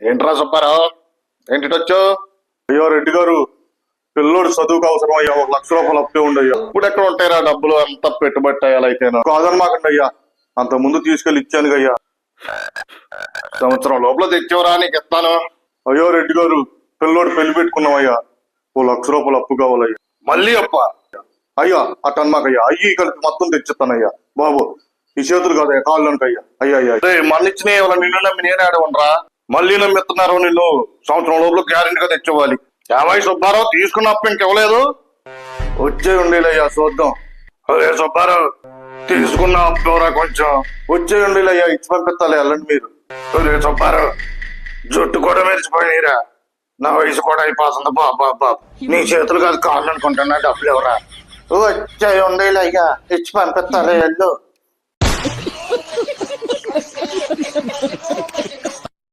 ఏంట్రా సుబ్బారావు, ఏంటిటొచ్చు? అయ్యో రెడ్డి గారు, పిల్లోడు చదువుకు అవసరం అయ్యా, 1,00,000 రూపాయలు అప్పే ఉండయ్యా. ఇప్పుడు ఎక్కడ ఉంటాయిరా డబ్బులు? అంతా పెట్టుబట్టేయాలైతేనా? కాదనమాకండి అయ్యా, అంత ముందు తీసుకెళ్లి ఇచ్చాను అయ్యా. సంవత్సరం లోపల తెచ్చేవరా, నీకు ఇస్తాను. అయ్యో రెడ్డి గారు, పిల్లోడు పెళ్లి పెట్టుకున్నామయ్యా, 1,00,000 రూపాయలు అప్పు కావాలయ్యా. మళ్ళీ అప్ప? అయ్యా అట్టనమాకయ్యా, అయ్యి కలిపి మొత్తం తెచ్చిస్తానయ్యా. బాబు ఈ చేతులు కాదయ్యా, కాళ్ళనికి అయ్యా. అయ్యా అయ్యా మళ్ళిచ్చిన నిన్ను నమ్మి నేనే ఆడ ఉండరా? మళ్ళీ నమ్మిస్తున్నారు నిన్ను. సంవత్సరం లోపల గ్యారెంటీగా తెచ్చేవాలి. యాభై సుబ్బారావు తీసుకున్న అప్పు ఇంకెవలేదు? వచ్చే ఉండేలయ్యా, చూద్దాం. అదే సుబ్బారావు, తీసుకున్న అప్పురా కొంచెం. వచ్చే ఉండేలయ్యా, ఇచ్చి పంపిస్తాలే, వెళ్ళండి మీరు. అదే సుబ్బారావు, జుట్టు కూడా మెరిచిపోయినరా, నా వయసు కూడా అయిపోతుంది. బాబా నీ చేతులు కాదు కాళ్ళు అనుకుంటున్నా, డబ్బులు ఎవరా? వచ్చే ఉండేలయ్యా, ఇచ్చి పంపిస్తాలే వెళ్ళు.